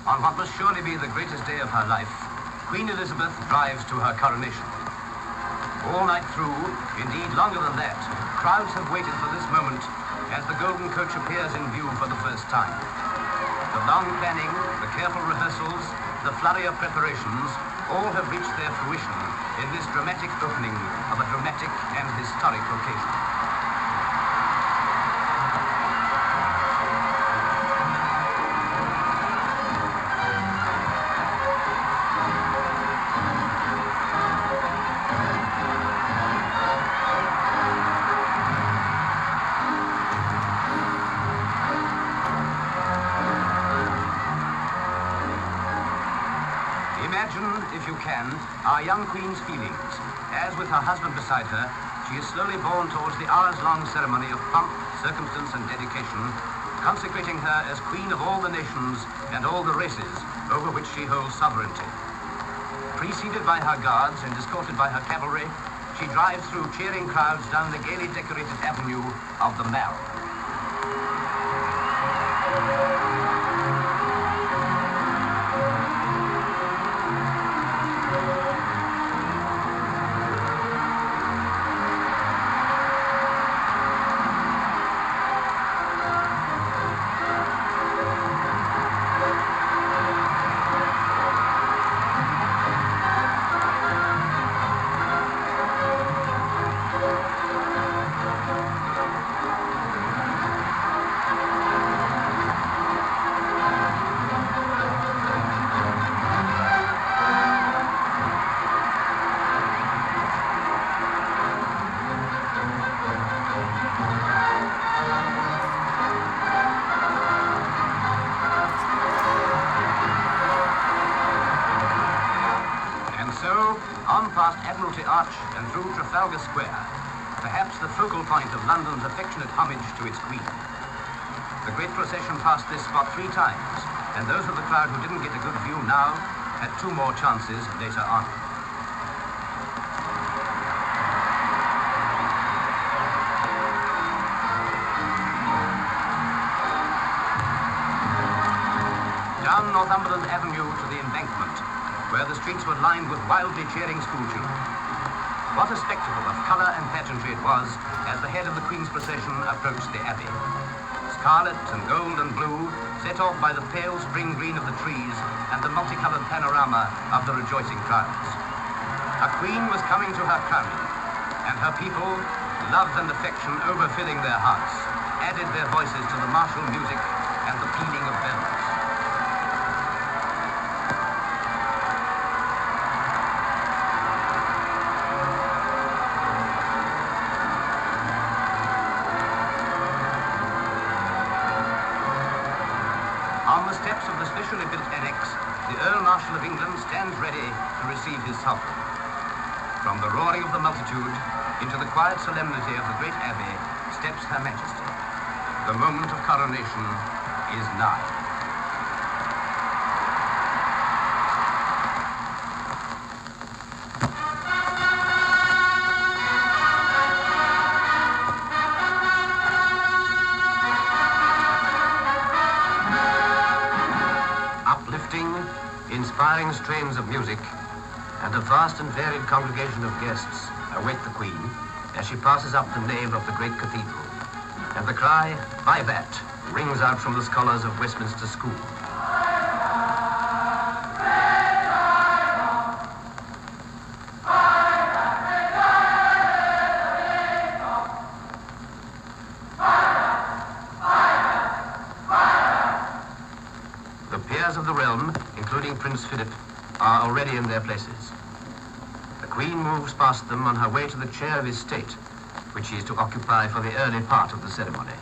On what must surely be the greatest day of her life, Queen Elizabeth drives to her coronation. All night through, indeed longer than that, crowds have waited for this moment as the golden coach appears in view for the first time. The long planning, the careful rehearsals, the flurry of preparations, all have reached their fruition in this dramatic opening of a dramatic and historic occasion. Imagine, if you can, our young Queen's feelings, as with her husband beside her, she is slowly borne towards the hours-long ceremony of pomp, circumstance and dedication, consecrating her as Queen of all the nations and all the races over which she holds sovereignty. Preceded by her guards and escorted by her cavalry, she drives through cheering crowds down the gaily decorated avenue of the Mall. Past Admiralty Arch and through Trafalgar Square, perhaps the focal point of London's affectionate homage to its Queen. The great procession passed this spot 3 times, and those of the crowd who didn't get a good view now had 2 more chances later on. Northumberland Avenue to the embankment, where the streets were lined with wildly cheering schoolchildren. What a spectacle of colour and pageantry it was as the head of the Queen's procession approached the Abbey. Scarlet and gold and blue, set off by the pale spring green of the trees and the multicoloured panorama of the rejoicing crowds. A Queen was coming to her crowning, and her people, love and affection overfilling their hearts, added their voices to the martial music and the pealing of bells. On the steps of the specially built annex, the Earl Marshal of England stands ready to receive his sovereign. From the roaring of the multitude into the quiet solemnity of the great abbey steps Her Majesty. The moment of coronation is nigh. Inspiring strains of music and a vast and varied congregation of guests await the Queen as she passes up the nave of the great cathedral, and the cry, "Vivat," rings out from the scholars of Westminster School. The peers of the realm, including Prince Philip, are already in their places. The Queen moves past them on her way to the chair of his state, which she is to occupy for the early part of the ceremony.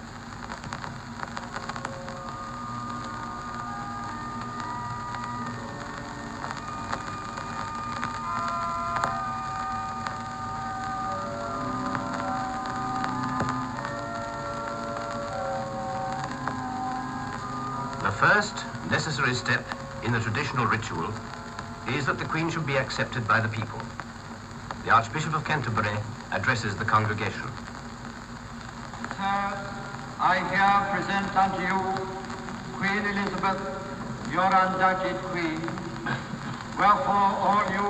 The first necessary step in the traditional ritual is that the Queen should be accepted by the people. The Archbishop of Canterbury addresses the congregation. Sirs, I here present unto you Queen Elizabeth, your undoubted Queen. Wherefore all you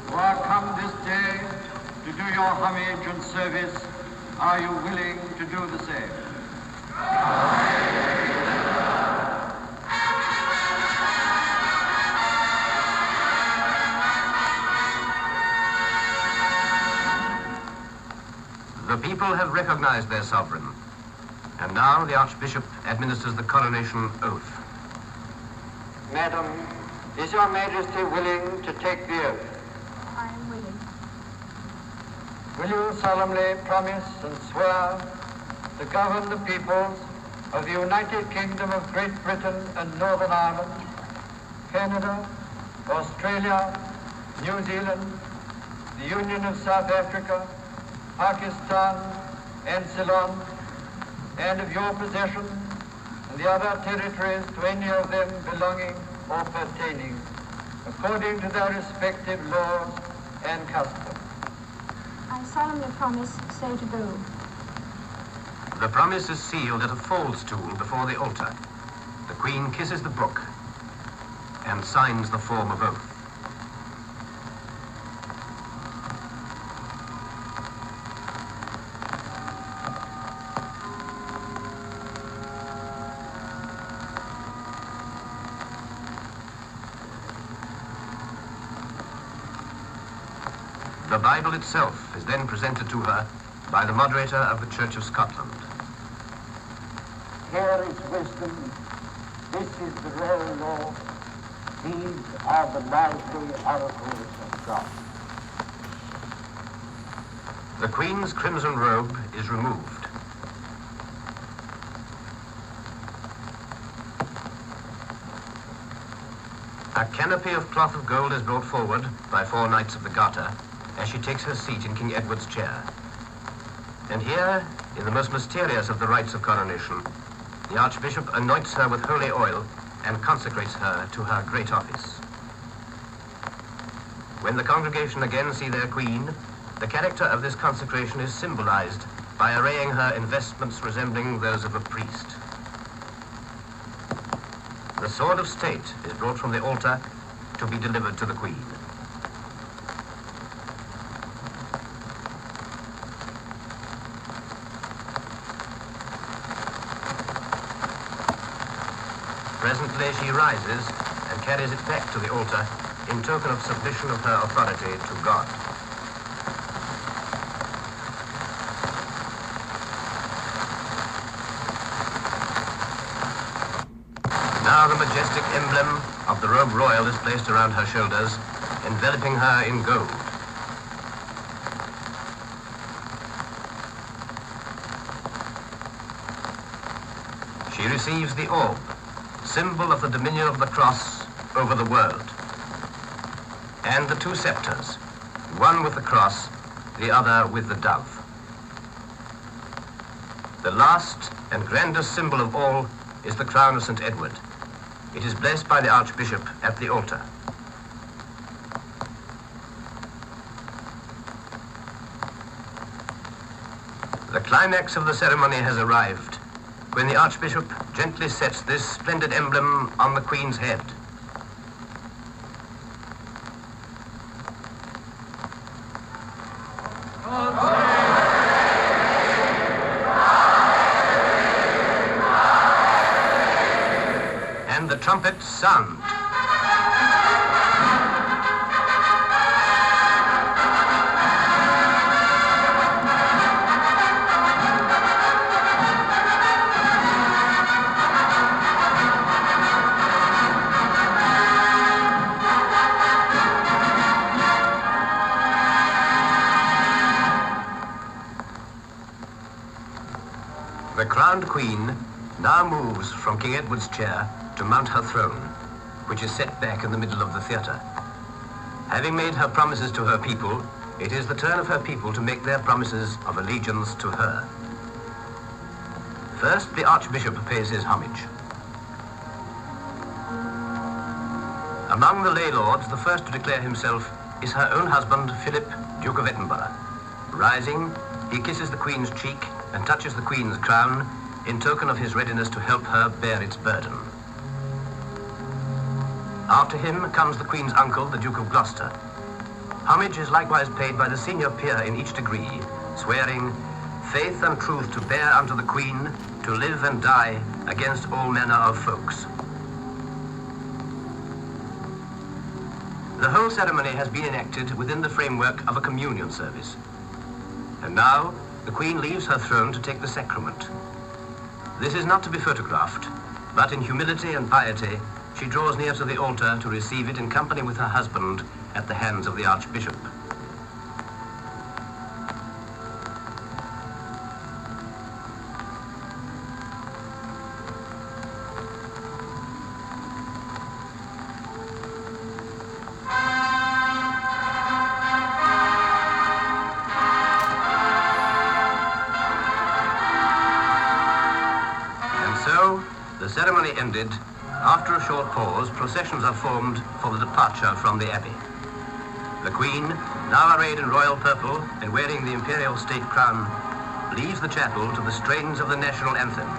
who are come this day to do your homage and service, are you willing to do the same? The people have recognized their sovereign, and now the Archbishop administers the coronation oath. Madam, is your Majesty willing to take the oath? I am willing. Will you solemnly promise and swear to govern the peoples of the United Kingdom of Great Britain and Northern Ireland, Canada, Australia, New Zealand, the Union of South Africa, Pakistan, and Ceylon, and of your possessions and the other territories to any of them belonging or pertaining, according to their respective laws and customs? I solemnly promise so to do. The promise is sealed at a faldstool before the altar. The Queen kisses the book and signs the form of oath. The Bible itself is then presented to her by the moderator of the Church of Scotland. Here is wisdom, this is the royal law, these are the lively oracles of God. The Queen's crimson robe is removed. A canopy of cloth of gold is brought forward by 4 Knights of the Garter as she takes her seat in King Edward's chair. And here, in the most mysterious of the rites of coronation, the Archbishop anoints her with holy oil and consecrates her to her great office. When the congregation again see their Queen, the character of this consecration is symbolized by arraying her in vestments resembling those of a priest. the sword of state is brought from the altar to be delivered to the Queen. Presently she rises and carries it back to the altar in token of submission of her authority to God. Now the majestic emblem of the robe royal is placed around her shoulders, enveloping her in gold. She receives the orb, symbol of the dominion of the cross over the world, and the two scepters, one with the cross, the other with the dove. The last and grandest symbol of all is the crown of St. Edward. It is blessed by the Archbishop at the altar. The climax of the ceremony has arrived when the Archbishop gently sets this splendid emblem on the Queen's head. And the trumpets sound. The crowned Queen now moves from King Edward's chair to mount her throne, which is set back in the middle of the theatre. Having made her promises to her people, it is the turn of her people to make their promises of allegiance to her. First, the Archbishop pays his homage. Among the lay lords, the first to declare himself is her own husband, Philip, Duke of Edinburgh. Rising, he kisses the Queen's cheek and touches the Queen's crown in token of his readiness to help her bear its burden. After him comes the Queen's uncle, the Duke of Gloucester. Homage is likewise paid by the senior peer in each degree, swearing faith and truth to bear unto the Queen, to live and die against all manner of folks. The whole ceremony has been enacted within the framework of a communion service. And now, the Queen leaves her throne to take the sacrament. This is not to be photographed, but in humility and piety, she draws near to the altar to receive it in company with her husband at the hands of the Archbishop. The ceremony ended, after a short pause, processions are formed for the departure from the abbey. The Queen, now arrayed in royal purple and wearing the imperial state crown, leaves the chapel to the strains of the national anthem.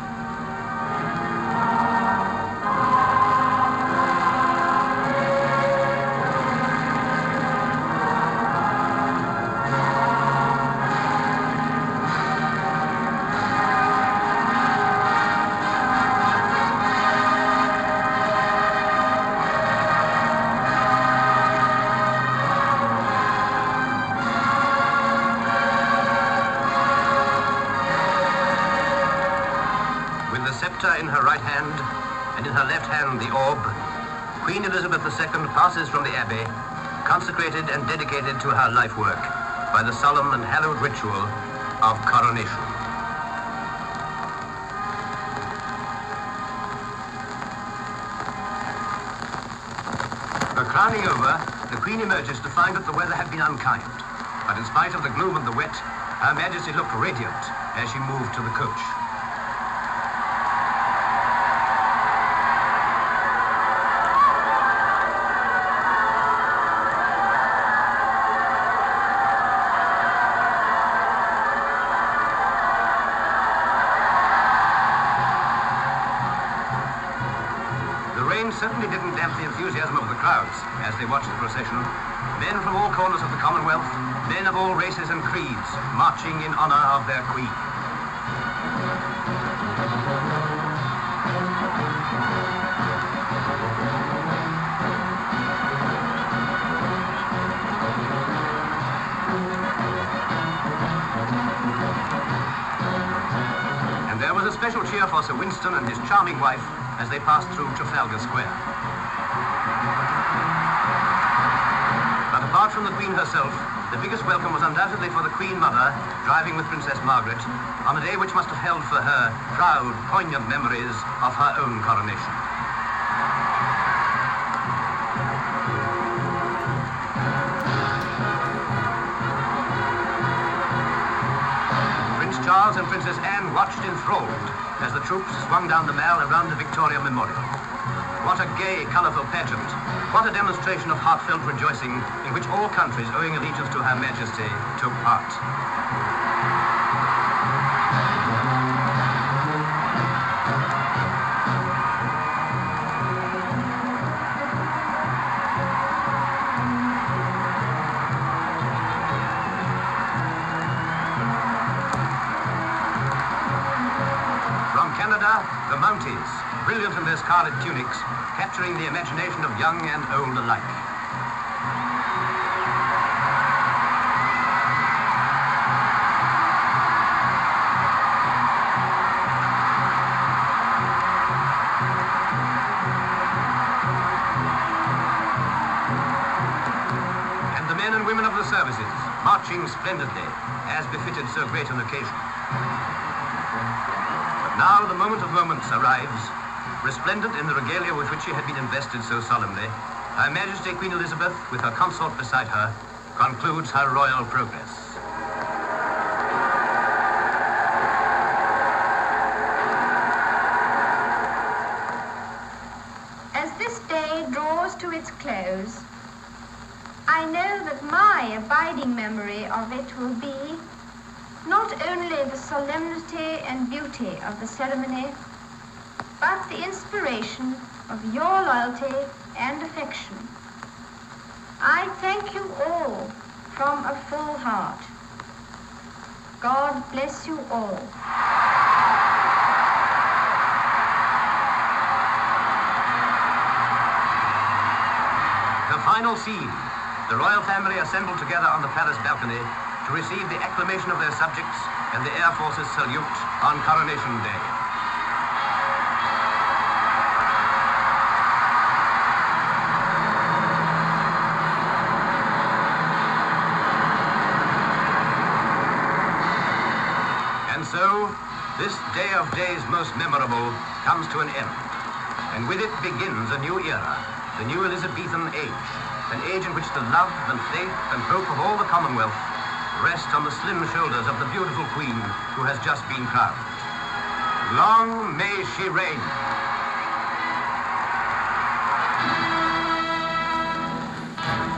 In her right hand, and in her left hand the orb, Queen Elizabeth II passes from the abbey, consecrated and dedicated to her life work by the solemn and hallowed ritual of coronation. Her crowning over, the Queen emerges to find that the weather had been unkind, but in spite of the gloom and the wet, Her Majesty looked radiant as she moved to the coach. enthusiasm of the crowds as they watched the procession. Men from all corners of the Commonwealth, men of all races and creeds, marching in honor of their queen. And there was a special cheer for Sir Winston and his charming wife as they passed through Trafalgar Square. But apart from the Queen herself, the biggest welcome was undoubtedly for the Queen Mother, driving with Princess Margaret, on a day which must have held for her proud, poignant memories of her own coronation. Prince Charles and Princess Anne watched enthralled as the troops swung down the Mall around the Victoria Memorial. What a gay, colourful pageant. What a demonstration of heartfelt rejoicing in which all countries owing allegiance to Her Majesty took part. From Canada, the Mounties, brilliant in their scarlet tunics, capturing the imagination of young and old alike. And the men and women of the services, marching splendidly, as befitted so great an occasion. But now the moment of moments arrives. Resplendent in the regalia with which she had been invested so solemnly, Her Majesty Queen Elizabeth, with her consort beside her, concludes her royal progress. As this day draws to its close, I know that my abiding memory of it will be not only the solemnity and beauty of the ceremony, but the inspiration of your loyalty and affection. I thank you all from a full heart. God bless you all. The final scene. The royal family assembled together on the palace balcony to receive the acclamation of their subjects and the Air Force's salute on Coronation Day. And so, this day of days most memorable comes to an end. And with it begins a new era, the new Elizabethan age, an age in which the love and faith and hope of all the Commonwealth rest on the slim shoulders of the beautiful Queen who has just been crowned. Long may she reign.